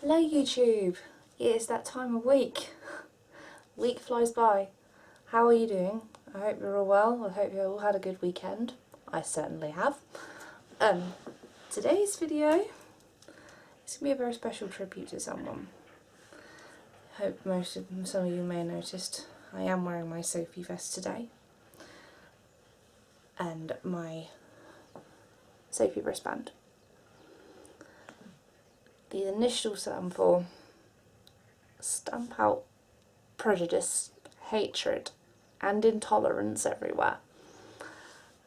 Hello YouTube! It is that time of week. Week flies by. How are you doing? I hope you're all well. I hope you all had a good weekend. I certainly have. Today's video is going to be a very special tribute to someone. I hope some of you may have noticed I am wearing my Sophie vest today. And my Sophie wristband. The initial stand for stamp out prejudice, hatred and intolerance everywhere.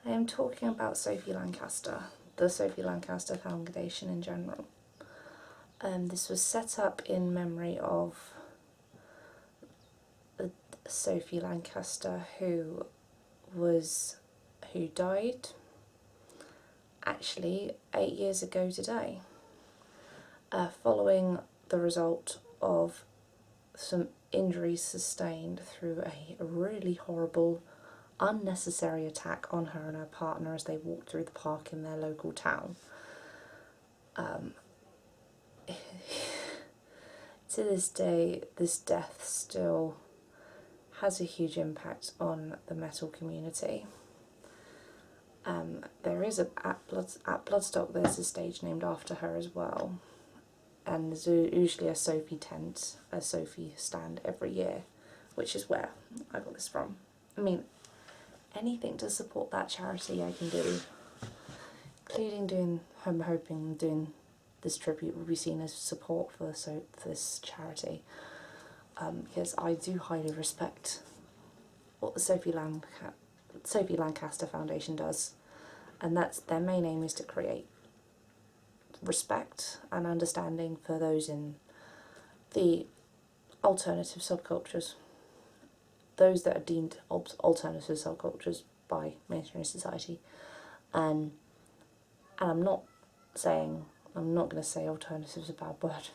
I am talking about Sophie Lancaster, the Sophie Lancaster Foundation in general. This was set up in memory of Sophie Lancaster who died actually 8 years ago today, following the result of some injuries sustained through a really horrible, unnecessary attack on her and her partner as they walked through the park in their local town. To this day, this death still has a huge impact on the metal community. There is at Bloodstock there's a stage named after her as well, and there's usually a Sophie tent, a Sophie stand every year, which is where I got this from. I mean, anything to support that charity I can do, including I'm hoping doing this tribute will be seen as support for this charity, because I do highly respect what the Sophie Lancaster Foundation does, and that's their main aim is to create respect and understanding for those in the alternative subcultures, those that are deemed alternative subcultures by mainstream society. And I'm not going to say alternatives is a bad word.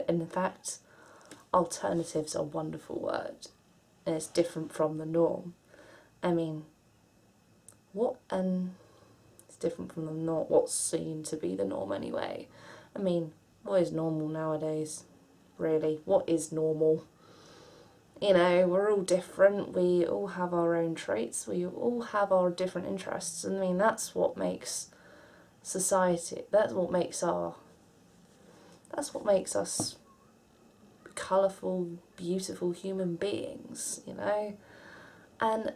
In fact, alternatives are a wonderful word, and it's different from the norm. I mean, it's different from the norm, what's seen to be the norm anyway. I mean, what is normal nowadays, really? What is normal? You know, we're all different, we all have our own traits, we all have our different interests, and I mean, that's what makes society, that's what makes us colourful, beautiful human beings, you know? And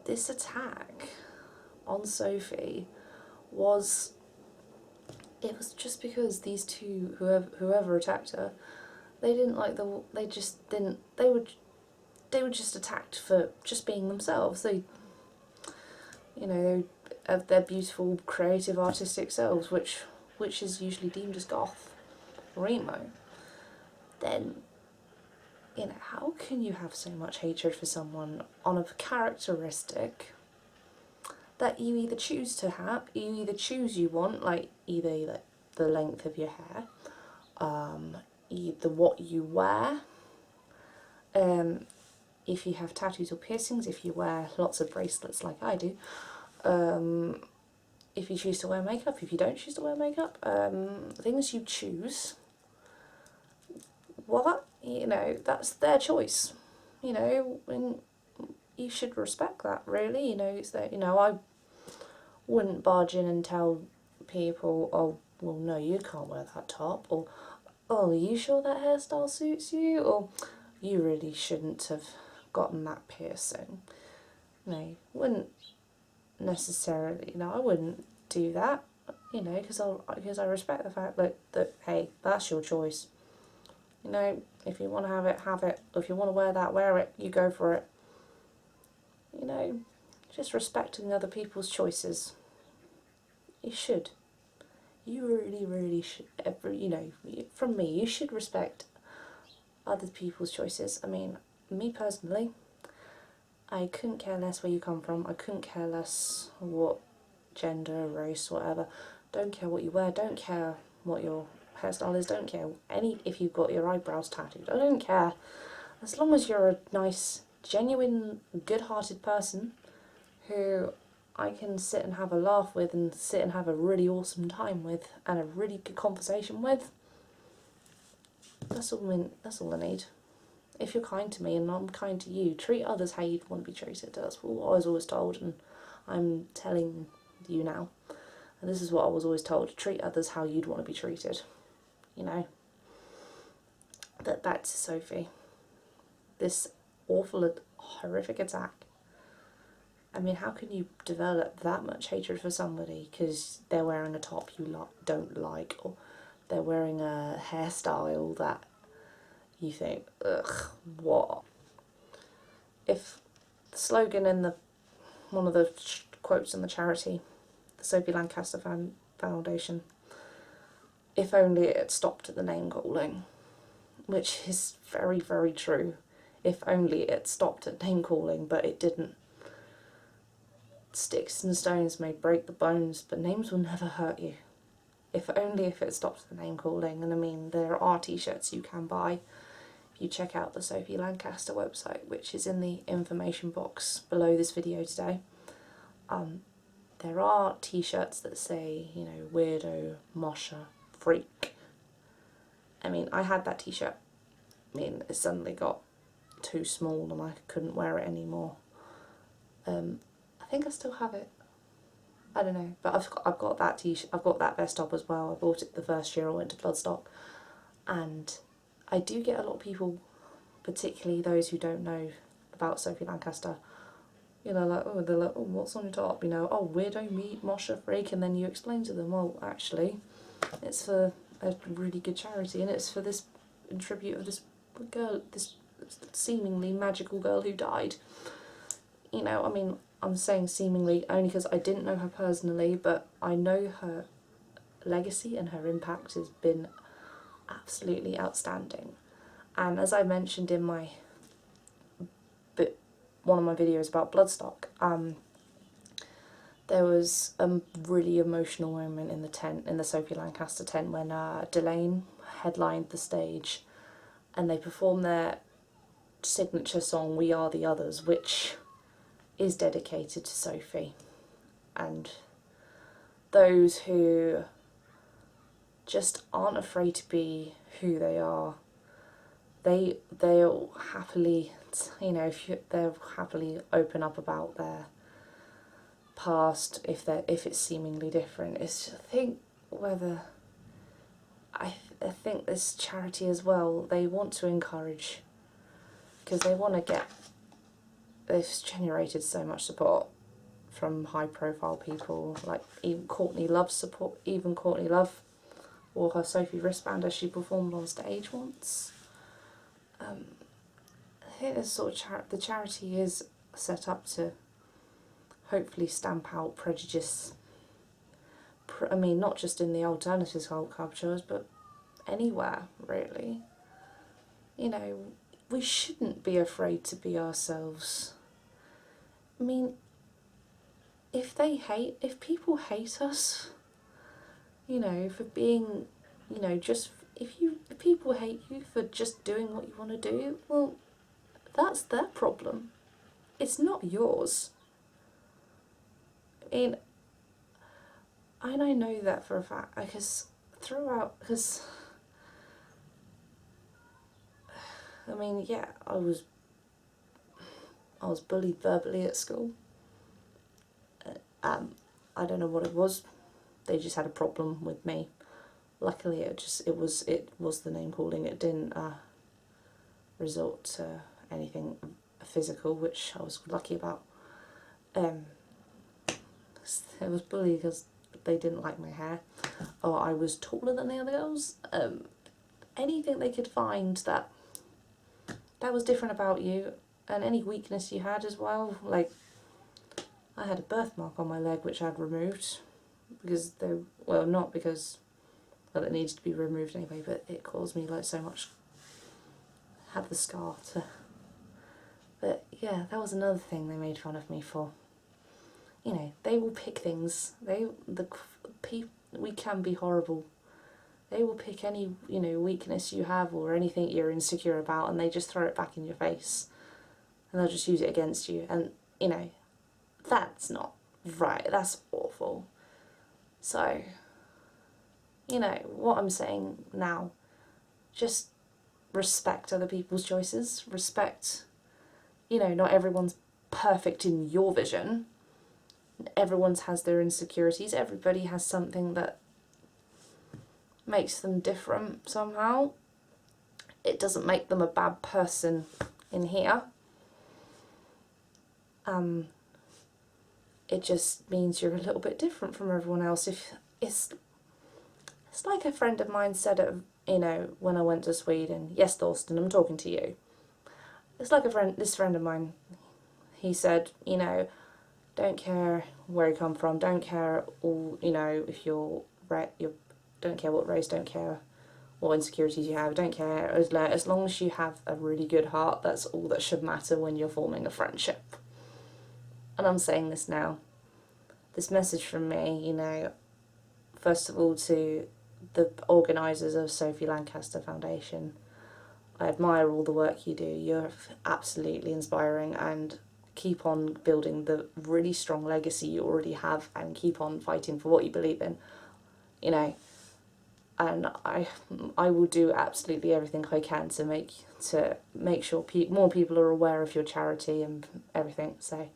this attack on Sophie was just because these two, whoever attacked her, they were just attacked for just being themselves. They have their beautiful, creative, artistic selves, which is usually deemed as goth or emo. Then, how can you have so much hatred for someone on a characteristic that you either choose to have, you want, like either the length of your hair, either what you wear, if you have tattoos or piercings, if you wear lots of bracelets like I do, if you choose to wear makeup, if you don't choose to wear makeup, things you choose, that's their choice, and you should respect that, really. I wouldn't barge in and tell people, oh, well, no, you can't wear that top, or, oh, are you sure that hairstyle suits you, or you really shouldn't have gotten that piercing. Wouldn't necessarily, I wouldn't do that, because I respect the fact that, hey, that's your choice. If you want to have it, have it. If you want to wear that, wear it. You go for it. Just respecting other people's choices. You should. You really, really should. From me, you should respect other people's choices. I mean, me personally, I couldn't care less where you come from. I couldn't care less what gender, race, whatever. Don't care what you wear. Don't care what your hairstyle is. Don't care if you've got your eyebrows tattooed. I don't care. As long as you're a nice, genuine, good-hearted person who I can sit and have a laugh with and sit and have a really awesome time with and a really good conversation with, that's all I need. If you're kind to me and I'm kind to you, treat others how you'd want to be treated. That's what I was always told, and I'm telling you now. And this is what I was always told, treat others how you'd want to be treated. You know? But back to Sophie. This awful, horrific attack. I mean, how can you develop that much hatred for somebody because they're wearing a top you don't like, or they're wearing a hairstyle that you think, ugh, what? If the slogan in one of the quotes in the charity, the Sophie Lancaster Foundation, if only it had stopped at the name calling, which is very, very true. If only it stopped at name calling, but it didn't. Sticks and stones may break the bones, but names will never hurt you. If only if it stopped at the name calling. And I mean, there are t-shirts you can buy. If you check out the Sophie Lancaster website, which is in the information box below this video today, there are t-shirts that say, you know, weirdo, mosher, freak. I mean, I had that t-shirt. I mean, it suddenly got too small and I couldn't wear it anymore. I think I still have it. I don't know, but I've got that t-shirt. I've got that vest top as well. I bought it the first year I went to Bloodstock, and I do get a lot of people, particularly those who don't know about Sophie Lancaster. You know, like, oh, they're like, oh, what's on your top? You know, oh, weirdo, meat, mosher, freak, and then you explain to them, well, actually, it's for a really good charity, and it's for this, in tribute of this girl, this seemingly magical girl who died. You know, I mean, I'm saying seemingly only because I didn't know her personally, but I know her legacy and her impact has been absolutely outstanding. And as I mentioned in one of my videos about Bloodstock, there was a really emotional moment in the tent, in the Sophie Lancaster tent, when Delane headlined the stage and they performed their signature song, We Are the Others, which is dedicated to Sophie. And those who just aren't afraid to be who they are, they'll happily, you know, they'll happily open up about their past if it's seemingly different. It's just, I think this charity as well, they want to encourage, because they want to get, they've generated so much support from high profile people, like even Courtney Love wore her Sophie wristband as she performed on stage once. I think this sort of the charity is set up to hopefully stamp out prejudice. I mean, not just in the alternative cultures, but anywhere, really. You know, we shouldn't be afraid to be ourselves. I mean, if people hate us, you know, for being, you know, just, if people hate you for just doing what you want to do, well, that's their problem. It's not yours. And I know that for a fact, because I mean, yeah, I was bullied verbally at school. I don't know what it was. They just had a problem with me. Luckily, it was the name calling. It didn't result to anything physical, which I was lucky about. I was bullied because they didn't like my hair, or I was taller than the other girls. Anything they could find that was different about you, and any weakness you had as well. Like, I had a birthmark on my leg which I had removed because not because it needed to be removed anyway, but it caused me like so much. I had the scar to. But yeah, that was another thing they made fun of me for. You know, they will pick things. We can be horrible. They will pick any, you know, weakness you have or anything you're insecure about, and they just throw it back in your face, and they'll just use it against you. And you know, that's not right, that's awful. So, you know, what I'm saying now, just respect other people's choices, respect, you know, not everyone's perfect in your vision. Everyone's has their insecurities. Everybody has something that makes them different somehow. It doesn't make them a bad person in here. It just means you're a little bit different from everyone else. If it's like a friend of mine said, you know, when I went to Sweden. Yes, Thorsten, I'm talking to you. It's like this friend of mine. He said, you know, don't care where you come from, don't care all, you know, if don't care what race, don't care what insecurities you have, don't care, as long as you have a really good heart, that's all that should matter when you're forming a friendship. And I'm saying this now, this message from me, you know, first of all to the organisers of Sophie Lancaster Foundation. I admire all the work you do, you're absolutely inspiring, and keep on building the really strong legacy you already have, and keep on fighting for what you believe in, you know. And I will do absolutely everything I can to make sure more people are aware of your charity and everything. So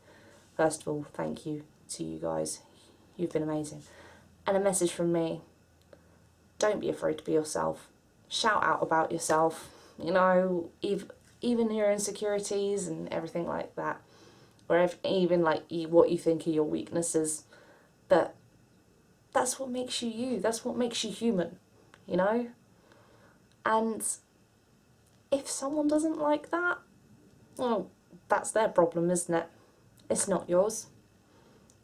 first of all, thank you to you guys, you've been amazing. And a message from me, don't be afraid to be yourself, shout out about yourself, you know, even your insecurities and everything like that, or even like what you think are your weaknesses, but that's what makes you you, that's what makes you human, you know. And if someone doesn't like that, well, that's their problem, isn't it? It's not yours.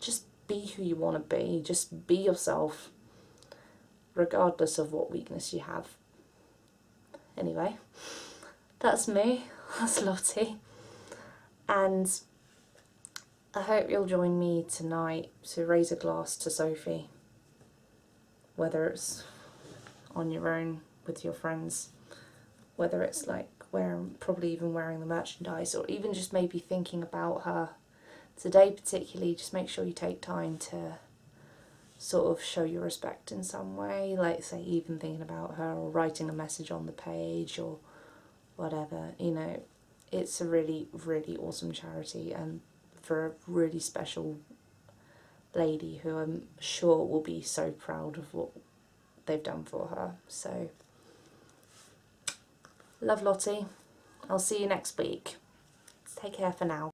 Just be who you want to be, just be yourself, regardless of what weakness you have. Anyway, that's me, that's Lottie, and I hope you'll join me tonight to raise a glass to Sophie, whether it's on your own with your friends, whether it's like probably even wearing the merchandise, or even just maybe thinking about her. Today particularly, just make sure you take time to sort of show your respect in some way, like say even thinking about her or writing a message on the page or whatever, you know. It's a really, really awesome charity, and for a really special lady who I'm sure will be so proud of what they've done for her. So, love, Lottie. I'll see you next week. Take care for now.